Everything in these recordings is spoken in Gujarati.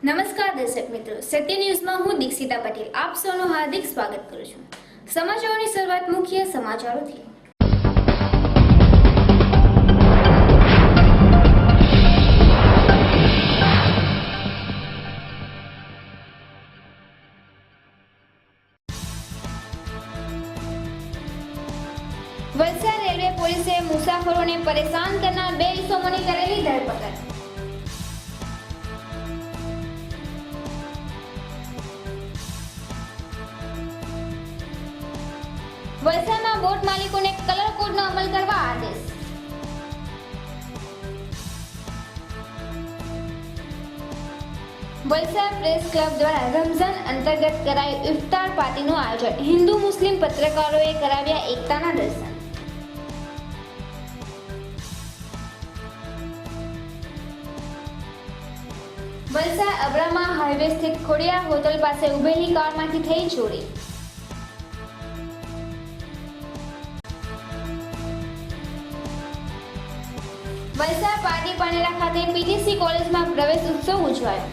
નમસ્કાર દર્શક મિત્રો, સત્ય ન્યૂઝમાં હું દીક્ષિતા પટેલ આપ સૌનું હાર્દિક સ્વાગત કરું છું। સમાચારોની શરૂઆત મુખ્ય સમાચારોથી। વલસાડ રેલવે પોલીસે મુસાફરોને પરેશાન કરનાર 2 ઇસમોની કરેલી ધરપકડ। વલસાડમાં બોટ માલિકોને કલર કોડનો અમલ કરવા આદેશ। વલસાડ પ્રેસ ક્લબ દ્વારા રમઝાન અંતર્ગત કરાયું ઇફતાર પાર્ટીનું આયોજન। હિન્દુ મુસ્લિમ પત્રકારોએ કરાવ્યા એકતાના દર્શન। વલસાડ અબ્રામા હાઈવે સ્થિત ખોડિયાર હોટલ પાસે ઉભેલી કારમાંથી થઈ ચોરી। વલસાડ પાટી પાનેરા ખાતે પીટીસી કોલેજમાં પ્રવેશ ઉત્સવ ઉજવાયો।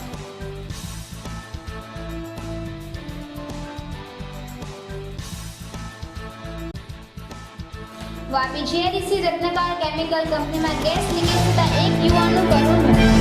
વાપી જીઆઈડીસી રત્નકાર કેમિકલ કંપનીમાં ગેસ લીકેજ થતા એક યુવાનનું કરુણ મૃત્યુ।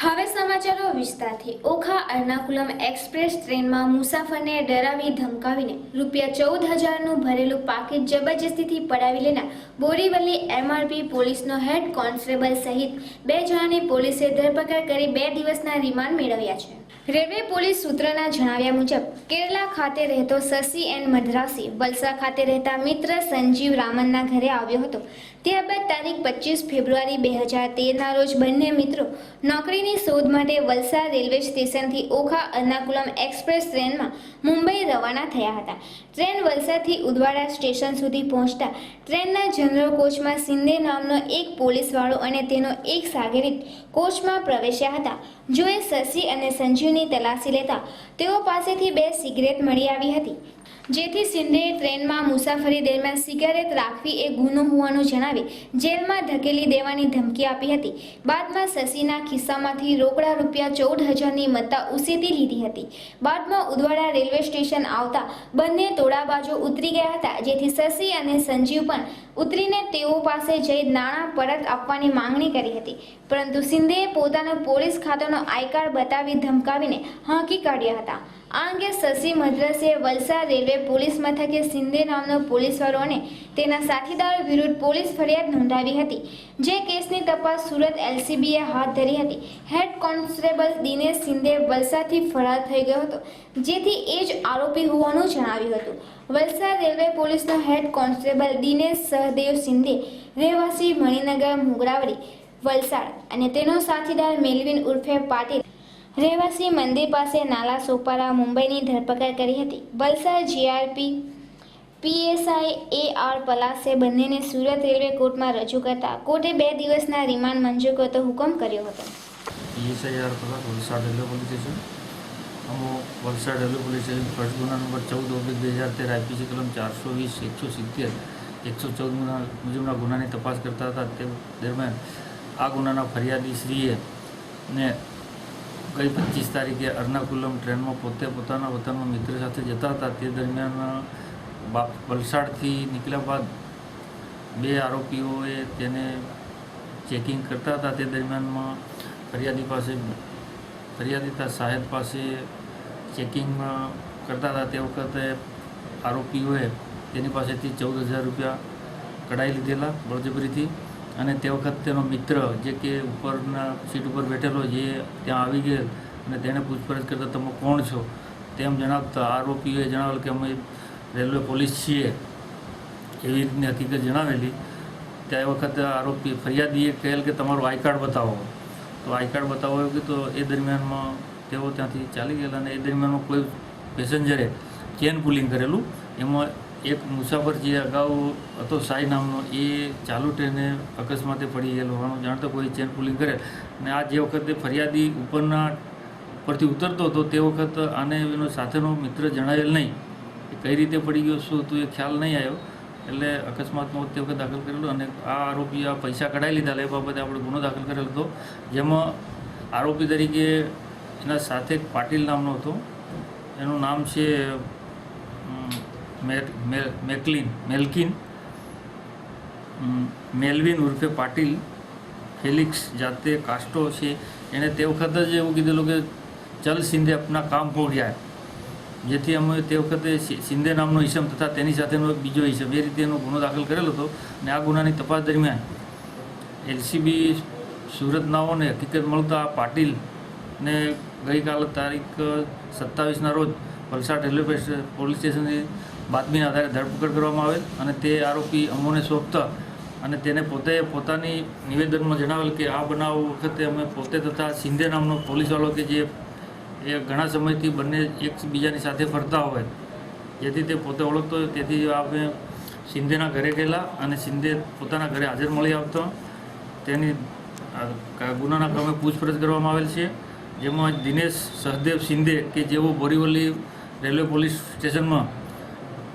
હવે સમાચારો વિસ્તારથી। ઓખા એર્નાકુલમ એક્સપ્રેસ ટ્રેનમાં મુસાફરને ડરાવી ધમકાવીને ₹14,000નું ભરેલું પાકીટ જબરજસ્તીથી પડાવી લેનાર બોરીવલી એમઆરપી પોલીસનો હેડ કોન્સ્ટેબલ સહિત 2 જણાની પોલીસે ધરપકડ કરી 2 દિવસના રિમાન્ડ મેળવ્યા છે। રેલવે પોલીસ સૂત્રના જણાવ્યા મુજબ કેરલા ખાતે રહેતો શશી એન મદ્રાસી વલસાડ ખાતે રહેતા મિત્ર સંજીવ રામનના ઘરે આવ્યો હતો। ત્યારબાદ તારીખ 25 ફેબ્રુઆરી 2013ના રોજ બંને મિત્રો નોકરીની શોધ માટે વલસાડ રેલવે સ્ટેશનથી ઓખા એર્નાકુલમ એક્સપ્રેસ ટ્રેનમાં મુંબઈ રવાના થયા હતા। ટ્રેન વલસાડથી ઉદવાડા સ્ટેશન સુધી પહોંચતા ટ્રેનના જનરલ કોચમાં શિંદે નામનો એક પોલીસવાળો અને તેનો એક સાગરીત કોચમાં પ્રવેશ્યા હતા। જોએ શશી અને સંજીવની તલાશી લેતા તેઓ પાસેથી 2 સિગરેટ મળી આવી હતી, જેથી શિંદેએ ટ્રેનમાં મુસાફરી દરમિયાન સિગારેટ રાખવી એ ગુનો હોવાનું જણાવી જેલમાં ધકેલી દેવાની ધમકી આપી હતી। બાદમાં શશીના ખિસ્સામાંથી રોકડા ₹14,000ની મત્તા ઉસેતી લીધી હતી। બાદમાં ઉદવાડા રેલવે સ્ટેશન આવતા બંને તોડાબાજો ઉતરી ગયા હતા, જેથી શશી અને સંજીવ પણ ઉતરીને તેઓ પાસે જઈ નાણાં પરત આપવાની માંગણી કરી હતી, પરંતુ શિંદેએ પોતાનો પોલીસ ખાતાનો આઈ કાર્ડ બતાવી ધમકાવીને હાંકી કાઢ્યા હતા। આ અંગે શશી મદ્રાસીએ વલસાડ રેલવે પોલીસ મથકે શિંદે નામનો પોલીસવાળો અને તેના સાથીદારો વિરુદ્ધ પોલીસ ફરિયાદ નોંધાવી હતી, જે કેસની તપાસ સુરત એલસીબીએ હાથ ધરી હતી। હેડ કોન્સ્ટેબલ દિનેશ શિંદે વલસાડથી ફરાર થઈ ગયો હતો, જેથી એ જ આરોપી હોવાનું જણાવ્યું હતું। વલસાડ રેલવે પોલીસનો હેડ કોન્સ્ટેબલ દિનેશ સહદેવ શિંદે રહેવાસી મણિનગર મુગરાવડી વલસાડ અને તેનો સાથીદાર મેલવિન ઉર્ફે પાટીલ રહેવાસી મંદિર પાસે નાલા સોપારા મુંબઈની ધરપકડ કરી હતી। વલસાડ જીઆરપી પીએસઆઈ AR પલાસે બંનેને સુરત રેલવે કોર્ટમાં રજૂ કરતા કોર્ટે 2 દિવસના રિમાન્ડ મંજૂર કરતો હુકમ કર્યો હતો। PSI AR Palas Valsad railway police station અમો Valsad railway police station first ગુના નંબર 14/2013 આઈપીસી કલમ 420, 170, 114 મુજબના ગુનાની તપાસ કરતા હતા। તે દરમિયાન આ ગુનાના ફરિયાદી શ્રીએ ને ગઈ 25 તારીખે એર્નાકુલમ ટ્રેનમાં પોતે પોતાના વતનમાં મિત્ર સાથે જતા હતા। તે દરમિયાન વલસાડથી નીકળ્યા બાદ 2 આરોપીઓએ તેને ચેકિંગ કરતા હતા। તે દરમિયાનમાં ફરિયાદી સાહેબ પાસે ચેકિંગમાં કરતા હતા। તે વખતે આરોપીઓએ તેની પાસેથી ₹14,000 કઢાવી લીધેલા બળજબરીથી। અને તે વખત તેનો મિત્ર જે કે ઉપરના સીટ ઉપર બેઠેલો જે ત્યાં આવી ગયેલ અને તેણે પૂછપરછ કરતાં તમે કોણ છો તેમ જણાવતા આરોપીઓએ જણાવેલ કે અમે રેલવે પોલીસ છીએ એવી રીતની હકીકત જણાવેલી. તે વખતે આરોપી ફરિયાદીએ કહેલ કે તમારું આઈ કાર્ડ બતાવો, તો આઈ કાર્ડ બતાવો એવું કે તો એ દરમિયાનમાં તેઓ ત્યાંથી ચાલી ગયેલા અને એ દરમિયાનમાં કોઈ પેસેન્જરે ચેન પુલિંગ કરેલું. એમાં એક મુસાફર જે અગાઉ હતો સાઈ નામનો એ ચાલુ ટ્રેને અકસ્માતે પડી ગયેલો હોવાનું જાણતો કોઈ ચેન પુલિંગ કરેલ અને આ જે વખતે ફરિયાદી ઉપરથી ઉતરતો હતો તે વખત આને એનો સાથેનો મિત્ર જણાવેલ નહીં એ કઈ રીતે પડી ગયો શું હતું એ ખ્યાલ નહીં આવ્યો એટલે અકસ્માતમાં તે વખત દાખલ કરેલું અને આ આરોપી આ પૈસા કઢાવી લીધા એ બાબતે આપણે ગુનો દાખલ કરેલો હતો. જેમાં આરોપી તરીકે એના સાથે પાટીલ નામનો હતો, એનું નામ છે મેલ્વિન ઉર્ફે પાટીલ ફેલિક્સ જાતે કાસ્ટો છે. એણે તે વખત જ એવું કીધેલું કે ચલ સિંધે આપના કામ હો ગયા, જેથી અમે તે વખતે સિંધે નામનો ઈસમ તથા તેની સાથેનો એક બીજો ઈસમ એ રીતે એનો ગુનો દાખલ કરેલો હતો. અને આ ગુનાની તપાસ દરમિયાન એલસીબી સુરતનાઓને હકીકત મળતા પાટીલને ગઈકાલે તારીખ 27ના રોજ વલસાડ રેલવે પોલીસ સ્ટેશનની બાતમીના આધારે ધરપકડ કરવામાં આવેલ અને તે આરોપી અમોને સોંપતા અને તેને પોતે પોતાની નિવેદનમાં જણાવેલ કે આ બનાવ વખતે અમે પોતે તથા સિંધે નામનો પોલીસવાળો કે જે એ ઘણા સમયથી બંને એકબીજાની સાથે ફરતા હોય જેથી તે પોતે ઓળખતો હોય, તેથી આપણે સિંધેના ઘરે ગયેલા અને સિંધે પોતાના ઘરે હાજર મળી આવતો તેની ગુનાના ક્રમે પૂછપરછ કરવામાં આવેલ છે. જેમાં દિનેશ સહદેવ સિંધે કે જેઓ બોરીવલી રેલવે પોલીસ સ્ટેશનમાં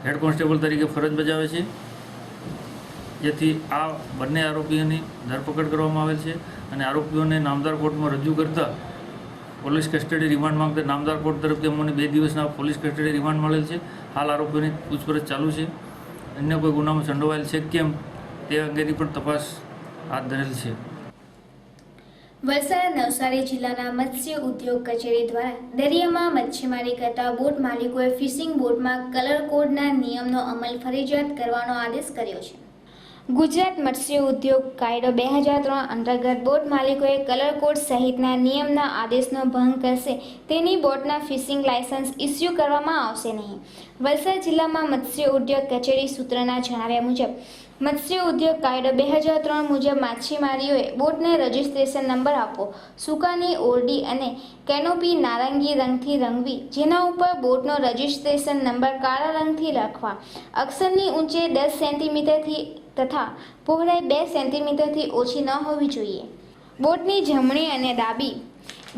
હેડ કોન્સ્ટેબલ તરીકે ફરજ બજાવે છે, જેથી આ બંને આરોપીઓની ધરપકડ કરવામાં આવેલ છે અને આરોપીઓને નામદાર કોર્ટમાં રજૂ કરતા પોલીસ કસ્ટડી રિમાન્ડ માંગતા નામદાર કોર્ટ તરફથી અમને 2 દિવસના પોલીસ કસ્ટડી રિમાન્ડ મળેલ છે. હાલ આરોપીઓની પૂછપરછ ચાલુ છે. અન્ય કોઈ ગુનામાં સંડોવાયેલ છે કેમ તે અંગેની પણ તપાસ હાથ ધરેલ છે. વલસાડ નવસારી જિલ્લાના મત્સ્ય ઉદ્યોગ કચેરી દ્વારા દરિયામાં મચ્છીમારી કરતા બોટ માલિકોએ ફિશિંગ બોટમાં કલર કોડના નિયમનો અમલ ફરજિયાત કરવાનો આદેશ કર્યો છે. ગુજરાત મત્સ્ય ઉદ્યોગ કાયદો 2003 અંતર્ગત બોટ માલિકોએ કલર કોડ સહિતના નિયમના આદેશનો ભંગ કરશે તેની બોટના ફિશિંગ લાયસન્સ ઇસ્યુ કરવામાં આવશે નહીં. વલસાડ જિલ્લામાં મત્સ્ય ઉદ્યોગ કચેરી સૂત્રના જણાવ્યા મુજબ મત્સ્ય ઉદ્યોગ કાયદો 2003 મુજબ માછીમારીઓએ બોટને રજિસ્ટ્રેશન નંબર આપવો, સુકાની ઓરડી અને કેનોપી નારંગી રંગથી રંગવી, જેના ઉપર બોટનો રજિસ્ટ્રેશન નંબર કાળા રંગથી લખવા, અક્ષરની ઊંચાઈ 10 સેન્ટીમીટરથી તથા પહોળાઈ 2 સેન્ટીમીટરથી ઓછી ન હોવી જોઈએ. બોટની જમણી અને ડાબી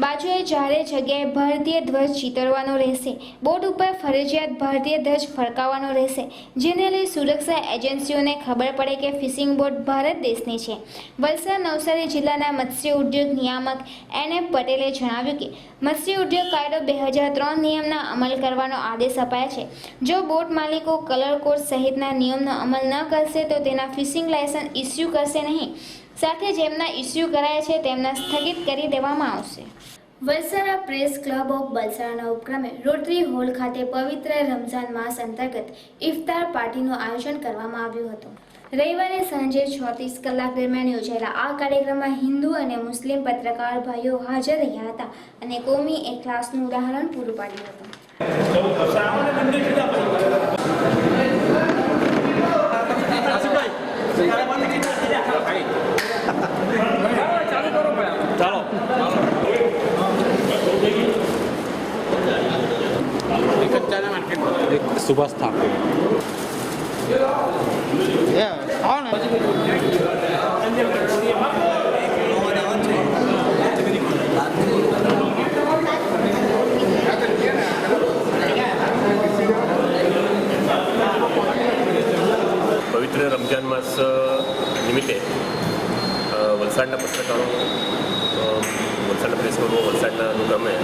બાજુએ ચારે જગ્યાએ ભારતીય ધ્વજ ચિતરવાનો રહેશે. બોટ ઉપર ફરજિયાત ભારતીય ધ્વજ ફરકાવવાનો રહેશે, જેને લઈ સુરક્ષા એજન્સીઓને ખબર પડે કે ફિશિંગ બોટ ભારત દેશની છે. વલસાડ નવસારી જિલ્લાના મત્સ્ય ઉદ્યોગ નિયામક NF પટેલે જણાવ્યું કે મત્સ્ય ઉદ્યોગ કાયદો 2003 નિયમના અમલ કરવાનો આદેશ અપાયા છે. જો બોટ માલિકો કલર કોડ સહિતના નિયમનો અમલ ન કરશે તો તેના ફિશિંગ લાયસન્સ ઇસ્યુ કરશે નહીં, સાથે જેમના ઇસ્યુ કરાયા છે તેમના સ્થગિત કરી દેવામાં આવશે. વલસાડ પ્રેસ ક્લબ ઓફ વલસાડના ઉપક્રમે રોટરી હોલ ખાતે પવિત્ર રમઝાન માસ અંતર્ગત ઇફતાર પાર્ટીનું આયોજન કરવામાં આવ્યું હતું. રવિવારે સાંજે 36 કલાક દરમિયાન યોજાયેલા આ કાર્યક્રમમાં હિન્દુ અને મુસ્લિમ પત્રકાર ભાઈઓ હાજર રહ્યા હતા અને કોમી એખલાસનું ઉદાહરણ પૂરું પાડ્યું હતું. सुभाष ठाकरे પવિત્ર રમજાન માસ નિમિત્તે વલસાડના પત્રકારો વલસાડના પ્રેસ ક્લબ વલસાડના અનુક્રમે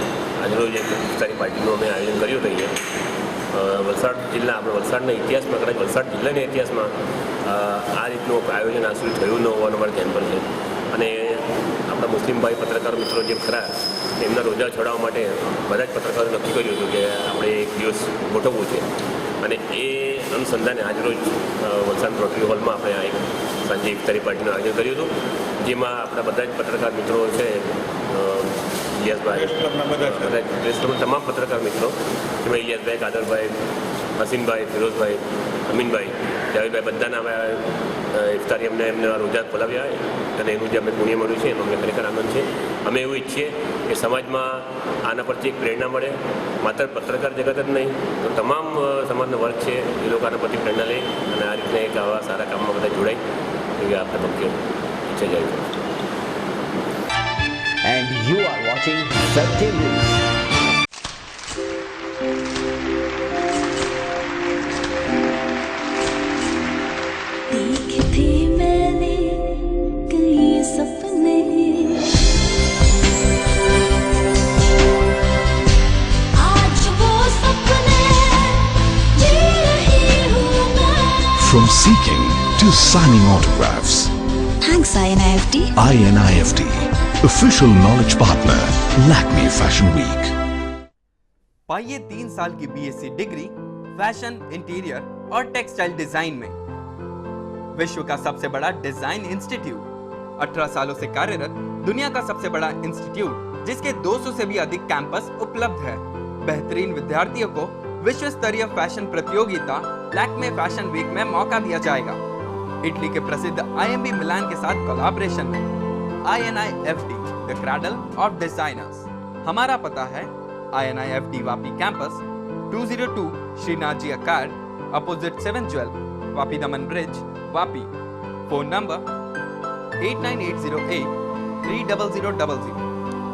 આજરોજ એક ઇફતારી પાર્ટીનું અમે આયોજન કર્યું હતું અહીંયા વલસાડ જિલ્લા આપણે વલસાડના ઇતિહાસમાં કદાચ વલસાડ જિલ્લાના ઇતિહાસમાં આ રીતનું આયોજન આજ સુધી થયું ન હોવાનું અમારે ધ્યાન પર છે અને આપણા મુસ્લિમ ભાઈ પત્રકારો મિત્રો જે ખરા એમના રોજા છોડાવવા માટે બધા જ પત્રકારોએ નક્કી કર્યું હતું કે આપણે એક દિવસ ગોઠવવું છે અને એ અનુસંધાને આજરોજ વલસાડ રોટરી હોલમાં આપણે આ એક સાંજે ઇફતારી પાર્ટીનું આયોજન કર્યું હતું, જેમાં આપણા બધા જ પત્રકાર મિત્રો છે, ઇલિયાસભાઈ, પ્રેસ ક્લબના તમામ પત્રકાર મિત્રો, જેમાં ઇલિયાસભાઈ, કાદરભાઈ, હસીનભાઈ, ફિરોઝભાઈ, અમીનભાઈ, જાવેદભાઈ બધાના અમે ઇફતારી એમને રોજા ખોલાવ્યા અને એનું જે અમને પુણ્ય મળ્યું છે એનો અમને ખરેખર આનંદ છે. અમે એવું ઈચ્છીએ કે સમાજમાં આના પરથી એક પ્રેરણા મળે, માત્ર પત્રકાર જગત જ નહીં તો તમામ સમાજનો વર્ગ છે એ લોકો આના પરથી પ્રેરણા લે અને આ રીતના એક આવા સારા કામમાં બધા જોડાય એવી આપણે પક્ષે ઈચ્છા જાય છે. And you are watching Satya News. देखे थे मैंने कई सपने, आज वो सपने जी रही हूँ मैं. From seeking to signing autographs, Thanks INIFT. INIFT, official knowledge partner, Lakme Fashion Week. पाइए 3 साल की बीएससी डिग्री फैशन, इंटीरियर और टेक्सटाइल डिजाइन में. विश्व का सबसे बड़ा डिजाइन इंस्टीट्यूट, 18 सालों से कार्यरत, दुनिया का सबसे बड़ा इंस्टीट्यूट जिसके 200 से भी अधिक कैंपस उपलब्ध है. बेहतरीन विद्यार्थियों को विश्व स्तरीय फैशन प्रतियोगिता लैक्मे फैशन वीक में मौका दिया जाएगा. इटली के प्रसिद्ध IMB मिलान के साथ कोलैबोरेशन में. INIFT, the cradle of designers. हमारा पता है INIFT Vapi campus, 202 Shrinath ji अकार्ड, opposite 712, Vapi दमन bridge, Vapi. Phone number 8980830000.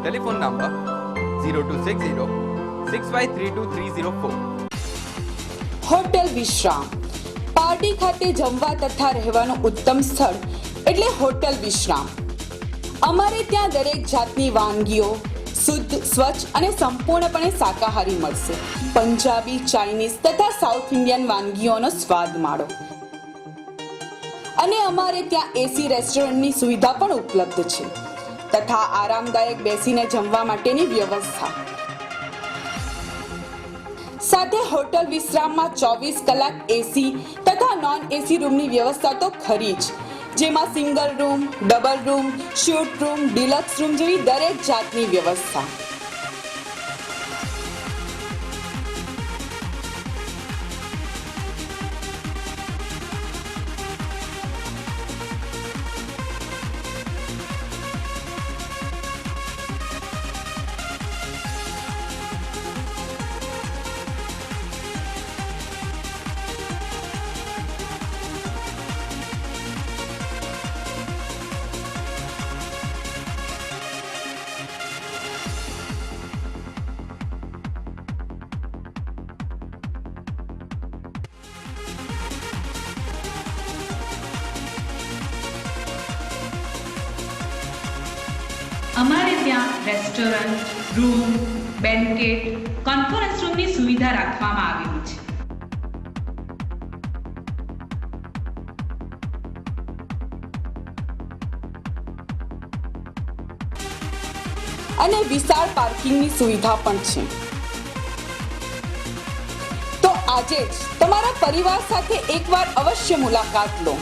Telephone number 026065323304. Hotel વિશ્રામ પાર્ટી ખાતે જમવા તથા રહેવાનું ઉત્તમ સ્થળ એટલે હોટેલ વિશ્રામ. અમારે ત્યાં દરેક જાતની વાનગીઓ શુદ્ધ, સ્વચ્છ અને સંપૂર્ણપણે શાકાહારી મળશે. પંજાબી, ચાઇનીઝ તથા સાઉથ ઇન્ડિયન વાનગીઓનો સ્વાદ માણો. અને અમારે ત્યાં એસી રેસ્ટોરન્ટની સુવિધા પણ ઉપલબ્ધ છે તથા આરામદાયક બેસીને જમવા માટેની વ્યવસ્થા. સાથે હોટલ વિશ્રામમાં 24 કલાક એસી તથા નોન એસી રૂમની વ્યવસ્થા તો ખરી જ, જેમાં single room, double room, suite room, deluxe room જેવી દરેક જાતની વ્યવસ્થા. અમારે ત્યાં રેસ્ટોરન્ટ, રૂમ, બેન્કેટ, કોન્ફરન્સ રૂમની સુવિધા રાખવામાં આવેલી છે. અને વિશાળ પાર્કિંગની સુવિધા પણ છે. તો આજે જ તમારા પરિવાર સાથે એકવાર અવશ્ય મુલાકાત લો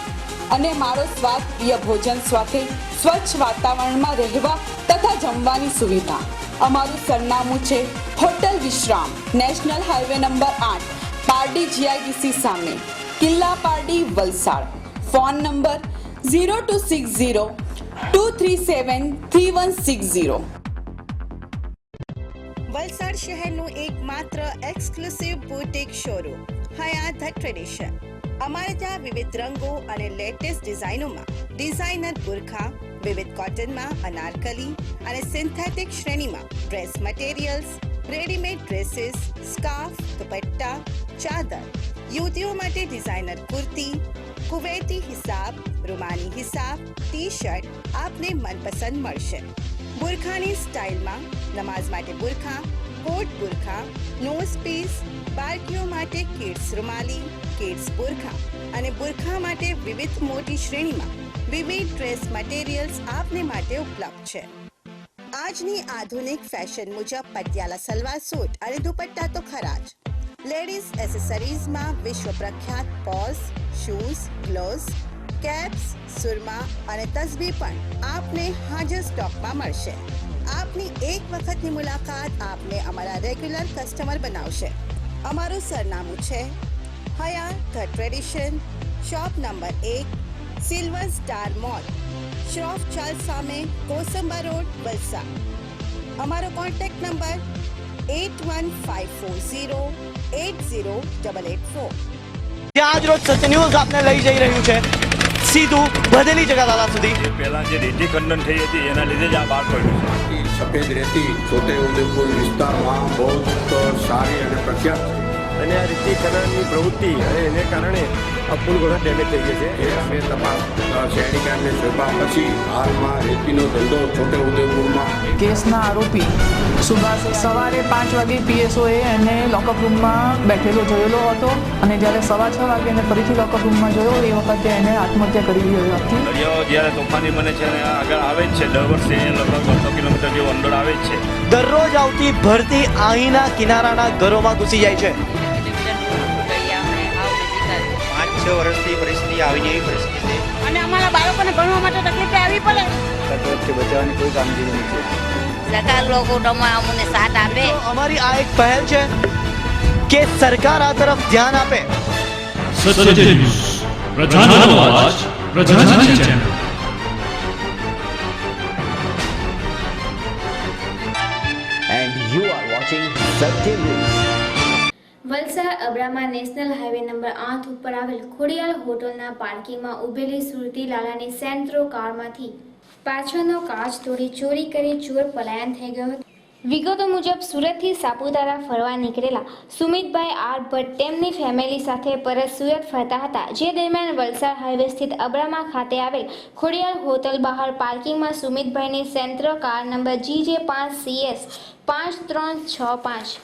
અને મારો સ્વાદ પ્રિય ભોજન સાથે સ્વચ્છ વાતાવરણમાં રહેવા તથા જમવાની સુવિધા. અમારું સરનામું છે hotel Vishram, national highway number 8, Pardi GIDC સામે, કિલ્લા પારડી, વલસાડ. Phone number 026023733160. વલસાડ શહેરનું એકમાત્ર exclusive boutique showroom Hayat the tradition. અમારે ત્યાં વિવિધ રંગો અને લેટેસ્ટ ડિઝાઇનોમાં ડિઝાઇનર બુરખા, વિવિધ કોટનમાં અનારકલી અને સિન્થેટિક શ્રેણીમાં dress materials, readymade dresses, scarf, dupatta, ચાદર, યુવતીઓ માટે ડિઝાઇનર કુર્તી, કુવૈતી હિસાબ, રૂમાની હિસાબ, ટી શર્ટ આપને મનપસંદ મળશે. બુરખાની સ્ટાઇલમાં નમાઝ માટે બુરખા, કોટ બુરખા, નોઝ પીસ, બાળકીઓ માટે કિડ્સ રૂમાલી, કિડ્સ બુરખા અને બુરખા માટે વિવિધ મોટી શ્રેણીમાં વિવિધ ડ્રેસ મટીરિયલ્સ આપને માટે ઉપલબ્ધ છે. આજની આધુનિક ફેશન મુજબ પટિયાલા સલવાર સૂટ અને દુપટ્ટા તો ખરા જ. લેડીઝ એસેસરીઝમાં વિશ્વ પ્રખ્યાત પર્સ, શૂઝ, ગ્લોવ્સ, કેપ્સ, સુરમા અને તસબીહ પણ આપને હાજર સ્ટોકમાં મળશે. આપની એક વખતની મુલાકાત આપને અમારા રેગ્યુલર કસ્ટમર બનાવશે. અમારું સરનામું છે Hayat the tradition, shop number 1, silver star mall, Shroff Chawl સામે, કોસંબા રોડ, વલસાડ. અમારો કોન્ટેક્ટ નંબર 8154080884. આજ રોજ સત્ય ન્યૂઝ આપને લઈ જઈ રહ્યું છે સીધું વધેલી જગાદાલા સુધી. પહેલા જે રેતી ખંડન થઈ હતી એના લીધે જ આ બહાર પડ્યું છે. સફેદ રેતી છોટે ઉદેપુર વિસ્તારમાં બહુ સારી અને પ્રખ્યાત છે અને આ રેતી ખનનની પ્રવૃત્તિ અને એને કારણે આ પુલ ઘણો ડેમેજ થઈ ગયો છે. એ અમે તપાસ શહેરીકરણને સોંપ્યા પછી હાલમાં રેતીનો ધંધો છોટે ઉદેપુરમાં. કેસના આરોપી સુભાષ સવારે 5 વાગે પીએસઓએ એને લોકઅપ રૂમમાં બેઠેલો જોયેલો હતો અને જ્યારે 6:15 વાગે એને ફરીથી લોકઅપ રૂમમાં જોયો એ વખતે એને આત્મહત્યા કરી લીધી હતી. દરિયાઓ જ્યારે તોફાની બને છે અને આગળ આવે જ છે, દર વર્ષે લગભગ 200 કિલોમીટર જેવો અંદર આવે જ છે. દરરોજ આવતી ભરતી અહીંના કિનારાના ઘરોમાં ઘૂસી જાય છે. 5-6 વર્ષથી પરિસ્થિતિ આવી એવી પરિસ્થિતિ છે અને અમારા બાળકોને ભણવા માટે તકલીફ આવી પડે. તકલીફથી બચાવવાની કોઈ કામગીરી નથી. સરકાર લોકો અમને સાથ આપે. અમારી આ એક પહેલ છે કે સરકાર આ તરફ ધ્યાન આપે. સત્ય ન્યૂઝ, પ્રજાનો અવાજ, પ્રજાની channel. And you are watching Satya News. Valsad Abrama national highway number 8 ઉપર આવેલ ખોડિયાલ હોટલના પાર્કિંગમાં ઉભેલી સુરતી લાલાની સેન્ટ્રો કારમાંથી પાછળનો કાચ તોડી ચોરી કરી ચોર પલાયન થઈ ગયો હતો. વિગતો મુજબ સુરતથી સાપુતારા ફરવા નીકળેલા સુમિતભાઈ આર ભટ્ટ તેમની ફેમિલી સાથે પરત સુરત ફરતા હતા. જે દરમિયાન વલસાડ હાઈવે સ્થિત અબ્રામા ખાતે આવેલ ખોડિયાલ હોટલ બહાર પાર્કિંગમાં સુમિતભાઈની Santro car number GJ5CS 5365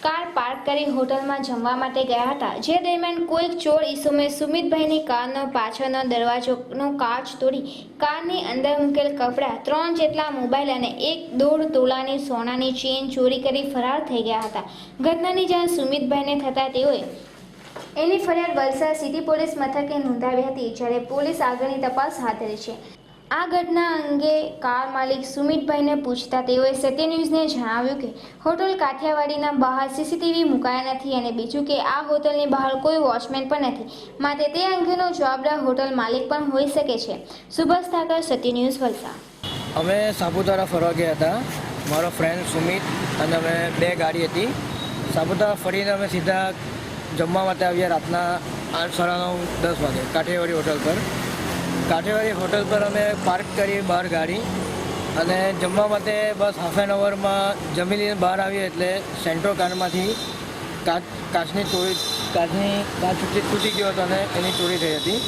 car park કરી હોટલમાં જમવા માટે ગયા હતા. જે દરમિયાન કોઈક ચોર ઈસમે સુમિતભાઈની કારનો પાછળનો દરવાજોનો કાચ તોડી કારની અંદર મૂકેલ કપડાં, 3 જેટલા મોબાઈલ અને 1.5 તોલાની સોનાની ચેન ચોરી કરી ફરાર થઈ ગયા હતા. ઘટનાની જાણ સુમિતભાઈને થતાં તેઓએ એની ફરિયાદ વલસાડ સિટી પોલીસ મથકે નોંધાવી હતી, જ્યારે પોલીસ આગળની તપાસ હાથ ધરી છે. આ ઘટના અંગે કાર માલિક સુમિતભાઈને પૂછતા તેઓએ સત્ય ન્યૂઝને જણાવ્યું કે હોટલ કાઠિયાવાડીના બહાર CCTV મુકાયા નથી અને બીજું કે આ હોટલની બહાર કોઈ વોચમેન પણ નથી, માટે તે અંગેનો જવાબદાર હોટલ માલિક પણ હોઈ શકે છે. સુભાષ ઠાકર, સત્ય ન્યૂઝ, વલસાડ. અમે સાપુતારા ફરવા ગયા હતા, મારો ફ્રેન્ડ સુમિત અને અમે 2 ગાડી હતી. સાપુતારા ફરીને અમે સીધા જમવા માટે આવ્યા રાતના 8:30-10 વાગે કાઠિયાવાડી હોટલ પર. કાઠિયાવાડી હોટલ પર અમે પાર્ક કરી બહાર ગાડી અને જમવા માટે બસ હાફ એન અવરમાં જમી લઈને બહાર આવીએ એટલે સેન્ટ્રો કારમાંથી કાચ તૂટી ગયો હતો અને એની ચોરી થઈ હતી.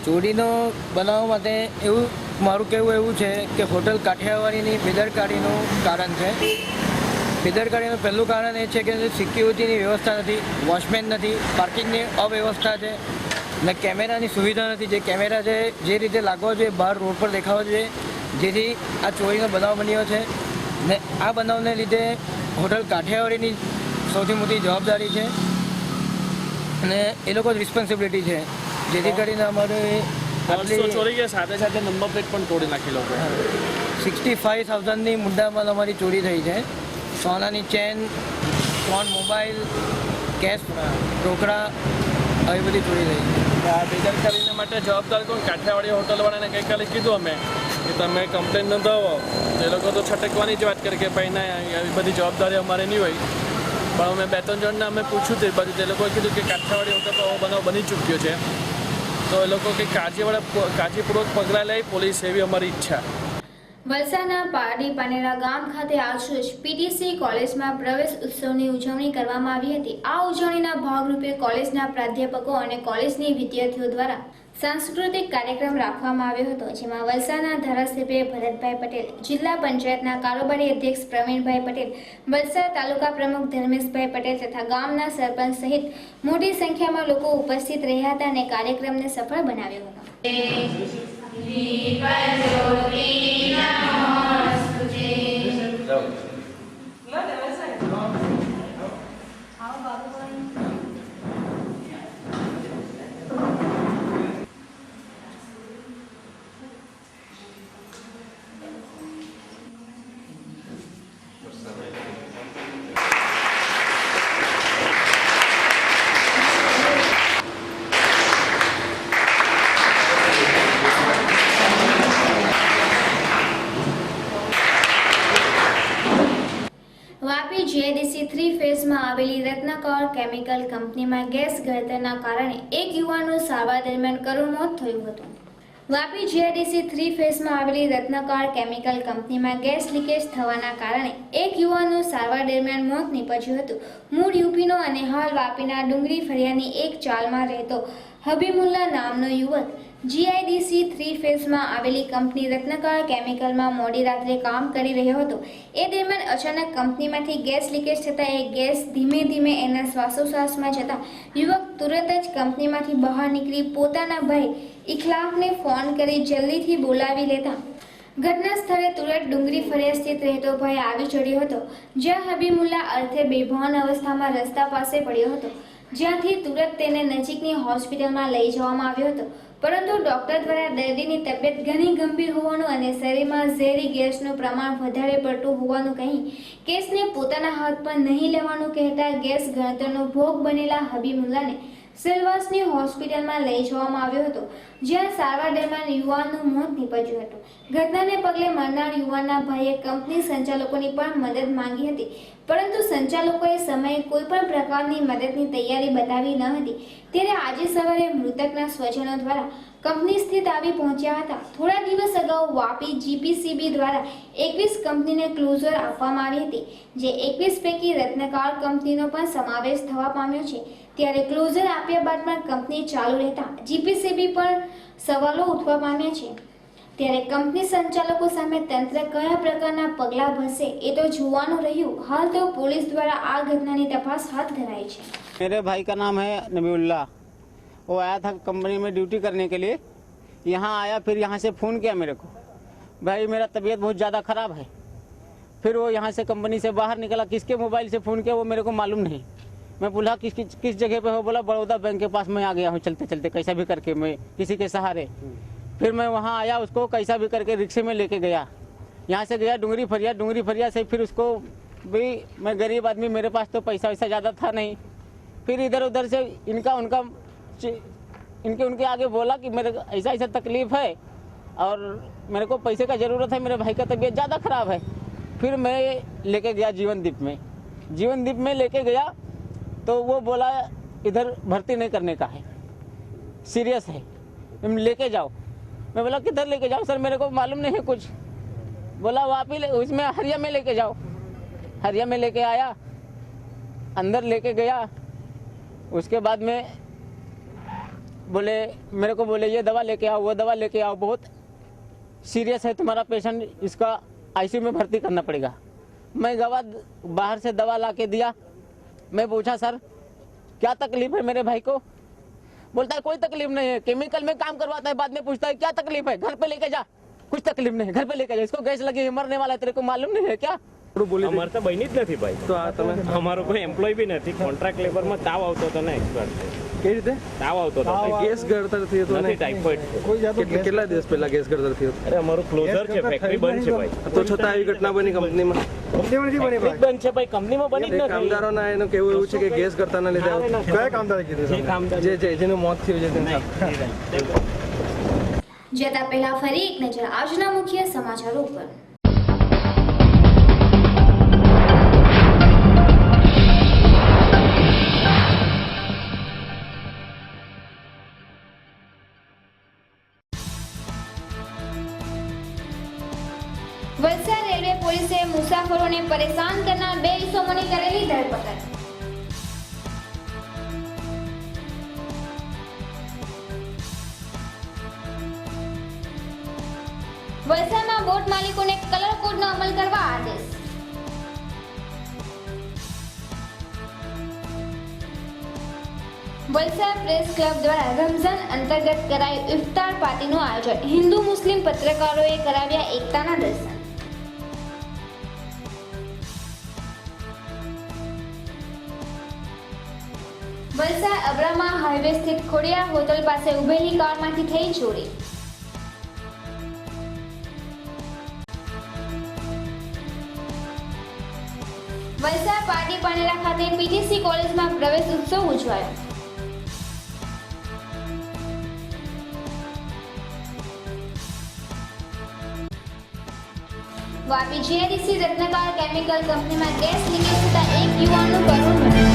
ચોરીનો બનાવવા માટે એવું મારું કહેવું એવું છે કે હોટલ કાઠિયાવાડીની બેદરકારીનું કારણ છે. બેદરકારીનું પહેલું કારણ એ છે કે સિક્યુરિટીની વ્યવસ્થા નથી, વોચમેન નથી, પાર્કિંગની અવ્યવસ્થા છે ને કેમેરાની સુવિધા નથી. જે કેમેરા છે જે રીતે લાગવો જોઈએ બહાર રોડ પર દેખાવો જોઈએ, જેથી આ ચોરીનો બનાવ બન્યો છે. ને આ બનાવને લીધે હોટલ કાઠિયાવાડીની સૌથી મોટી જવાબદારી છે અને એ લોકો જ રિસ્પોન્સિબિલિટી છે, જેથી કરીને અમારે ચોરી ગયા સાથે સાથે નંબર પ્લેટ પણ તોડી નાખી લોકો. 65,000ની મુદ્દામાલ અમારી ચોરી થઈ છે. સોનાની ચેન, 3 મોબાઈલ, કેશ, રોકડા આવી બધી ચોરી થઈ. આ બેદરકારીને માટે જવાબદાર કોણ? કાઠિયાવાડી હોટલવાળાને ગઈકાલે કીધું અમે કે તમે કમ્પ્લેન નોંધાવો. એ લોકો તો છટકવાની જ વાત કરી કે ભાઈ ના, આવી બધી જવાબદારી અમારે નહીં હોય. પણ અમે 2-3 જણને અમે પૂછ્યું તે બાજુ, તે લોકોએ કીધું કે કાઠિયાવાડી હોટલ પર બનાવ બની ચૂક્યો છે, તો એ લોકો કંઈક કાળજીપૂર્વક પગલાં લે પોલીસ, એવી અમારી ઈચ્છા. વલસાડના પારડી પાનેરા ગામ ખાતે આજરોજ PTC કોલેજમાં પ્રવેશ ઉત્સવની ઉજવણી કરવામાં આવી હતી. આ ઉજવણીના ભાગરૂપે કોલેજના પ્રાધ્યાપકો અને કોલેજની વિદ્યાર્થીઓ દ્વારા સાંસ્કૃતિક કાર્યક્રમ રાખવામાં આવ્યો હતો, જેમાં વલસાડના ધારાસભ્ય ભરતભાઈ પટેલ, જિલ્લા પંચાયતના કારોબારી અધ્યક્ષ પ્રવીણભાઈ પટેલ, વલસાડ તાલુકા પ્રમુખ ધર્મેશભાઈ પટેલ તથા ગામના સરપંચ સહિત મોટી સંખ્યામાં લોકો ઉપસ્થિત રહ્યા હતા અને કાર્યક્રમને સફળ બનાવ્યો હતો. વાપી જીઆઈડીસી 3 ફેઝમાં આવેલી રત્નકર કેમિકલ કંપનીમાં ગેસ ગળતરના કારણે એક યુવાનનું સારવાર દરમિયાન કરુણ મોત થયું હતું. વાપી જીઆઈડીસી 3 ફેઝમાં આવેલી રત્નકર કેમિકલ કંપનીમાં ગેસ લીકેજ થવાના કારણે એક યુવાનનું સારવાર દરમિયાન મોત નીપજ્યું હતું. મૂળ યુપીનો અને હાલ વાપીના ડુંગરી ફળિયાની એક ચાલમાં રહેતો હબીબુલ્લા નામનો યુવક જીઆઈડીસી 3 ફેઝમાં આવેલી કંપની રત્નકર કેમિકલમાં મોડી રાત્રે કામ કરી રહ્યો હતો. એ દરમિયાન અચાનક કંપનીમાંથી ગેસ લીકેજ થતાં એ ગેસ ધીમે ધીમે એના શ્વાસોશ્વાસમાં જતા યુવક તુરત જ કંપનીમાંથી બહાર નીકળી પોતાના ભાઈ ઇખલાકને ફોન કરી જલ્દીથી બોલાવી લેતા ઘટના સ્થળે તુરત ડુંગરી ફળિયા સ્થિત રહેતો ભાઈ આવી ચડ્યો હતો, જ્યાં હબીબુલ્લા અર્થે બેભાન અવસ્થામાં રસ્તા પાસે પડ્યો હતો, જ્યાંથી તુરત તેને નજીકની હોસ્પિટલમાં લઈ જવામાં આવ્યો હતો. પરંતુ ડોક્ટર દ્વારા દર્દીની તબિયત ઘણી ગંભીર હોવાનું અને શરીરમાં ઝેરી ગેસનું પ્રમાણ વધારે પડતું હોવાનું કહી કેસને પોતાના હાથ પર નહીં લેવાનું કહેતા ગેસ ગળતરનો ભોગ બનેલા હબીબુલ્લાને સિલવાસની હોસ્પિટલમાં લઈ જવામાં આવ્યો હતો, જ્યાં સારવાર દરમિયાન યુવાનનું મોત નીપજ્યું હતું. ઘટનાને પગલે મરનાર યુવાનના ભાઈએ કંપની સંચાલકોની પણ મદદ માંગી હતી, પરંતુ સંચાલકોએ સમયે કોઈ પણ પ્રકારની મદદની તૈયારી બતાવી ન હતી. ત્યારે આજે સવારે મૃતકના સ્વજનો દ્વારા કંપની સ્થિત આવી પહોંચ્યા હતા. થોડા દિવસ અગાઉ વાપી જીપીસીબી દ્વારા 21 કંપનીને ક્લોઝર આપવામાં આવી હતી, જે 21 પૈકી રત્નકર કંપનીનો પણ સમાવેશ થવા પામ્યો છે. ત્યારે ક્લોઝર આપ્યા બાદ પણ કંપની ચાલુ રહેતા જીપીસીબી પર સવાલો ઉઠવા પામ્યા છે. ત્યારે કંપની સંચાલકો સામે તંત્ર કયા પ્રકારના પગલાં ભરશે એ તો જોવાનું રહ્યું. હાલ તો પોલીસ દ્વારા આ ઘટનાની તપાસ હાથ ધરાઈ છે. मेरे भाई का नाम है नबीउल्लाह. वो आया था कंपनी में ड्यूटी करने के लिए. यहाँ आया, फिर यहाँ से फ़ोन किया मेरे को, भाई मेरा तबीयत बहुत ज़्यादा ख़राब है. फिर वो यहाँ से कंपनी से बाहर निकला, किसके मोबाइल से फ़ोन किया वो मेरे को मालूम नहीं. मैं बोला किस जगह पे हो, बोला बड़ौदा बैंक के पास मैं आ गया हूँ चलते चलते कैसा भी करके, मैं किसी के सहारे. फिर मैं वहाँ आया, उसको कैसा भी करके रिक्शे में लेके गया. यहाँ से गया डुंगरी फरिया से फिर उसको भी, मैं गरीब आदमी, मेरे पास तो पैसा वैसा ज़्यादा था नहीं. फिर इधर उधर से इनके आगे बोला कि मेरे को ऐसा तकलीफ़ है और मेरे को पैसे का ज़रूरत है, मेरे भाई का तबीयत ज़्यादा ख़राब है. फिर मैं लेके गया जीवनदीप में लेके गया तो वो बोला इधर भर्ती नहीं करने का है, सीरियस है, लेके जाओ. मैं बोला किधर लेके जाओ सर, मेरे को मालूम नहीं है कुछ. बोला वापी उसमें हरिया में लेके जाओ. हरिया में लेके आया, अंदर लेके गया. उसके बाद में मेरे को बोले ये दवा लेके आओ, वो दवा लेके आओ, बहुत सीरियस है तुम्हारा पेशेंट, इसका आईसीयू में भर्ती करना पड़ेगा. मैं गवा बाहर से दवा ला के दिया. मैं पूछा सर क्या तकलीफ है मेरे भाई को, बोलता है कोई तकलीफ नहीं है, केमिकल में काम करवाता है, बाद में पूछता है क्या तकलीफ है, घर पे लेके जा. कुछ तकलीफ नहीं, घर पे लेके जा, इसको गैस लगी है, मरने वाला है, तेरे को मालूम नहीं है क्या. અમારે તો બની જ નથી ભાઈ. તો આ તમે અમારો કોઈ એમ્પ્લોય બી નથી, કોન્ટ્રાક્ટ લેબરમાં તાવ આવતો હતો ને એક્સપર્ટ. કેવી રીતે તાવ આવતો હતો? ગેસ ગળતર થયો હતો ને ટાઇફોઇડ. કેટલા દિવસ પહેલા ગેસ ગળતર થયો? અરે અમારું ક્લોઝર છે, ફેક્ટરી બંધ છે ભાઈ. તો છતાં આવી ઘટના બની કંપનીમાં? કંપનીમાં નથી બની ભાઈ, બંધ છે ભાઈ, કંપનીમાં બની જ નથી. કામદારોના એનું કેવું એવું છે કે ગેસ ગળતરના લીધે. કયા કામદારે કીધું? જે કામદાર જેનું મોત થયું છે તેને. જતા પહેલા ફરી એક નજર આજના મુખ્ય સમાચારો પર. વલસાડ રેલવે પોલીસે મુસાફરોને પરેશાન કરનાર 2 ઇસમોની કરેલી ધરપકડ. વલસાડમાં બોટ માલિકોને કલર કોડનો અમલ કરવા આદેશ. વલસાડ પ્રેસ ક્લબ દ્વારા રમઝાન અંતર્ગત કરાયું ઇફતાર પાર્ટીનું આયોજન. હિન્દુ મુસ્લિમ પત્રકારોએ કરાવ્યા એકતાના દર્શન. વલસાડ અબ્રામા હાઈવે સ્થિત ખોડિયાર હોટલ પાસે ઉભેલી કારમાંથી થઈ ચોરી. વલસાડ પાટી પાનેરા ખાતે પીટીસી કોલેજમાં પ્રવેશ ઉત્સવ ઉજવાયો. વાપી જીઆઈડીસી રત્નકાર કેમિકલ કંપનીમાં ગેસ લીકેજ થતા એક યુવાનનું કરુણ મૃત્યુ.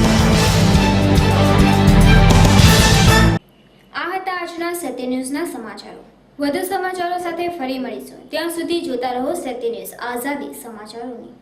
આ હતા આજના સત્ય ન્યૂઝના સમાચારો. વધુ સમાચારો સાથે ફરી મળીશું. ત્યાં સુધી જોતા રહો સત્ય ન્યૂઝ, આઝાદી સમાચારોની.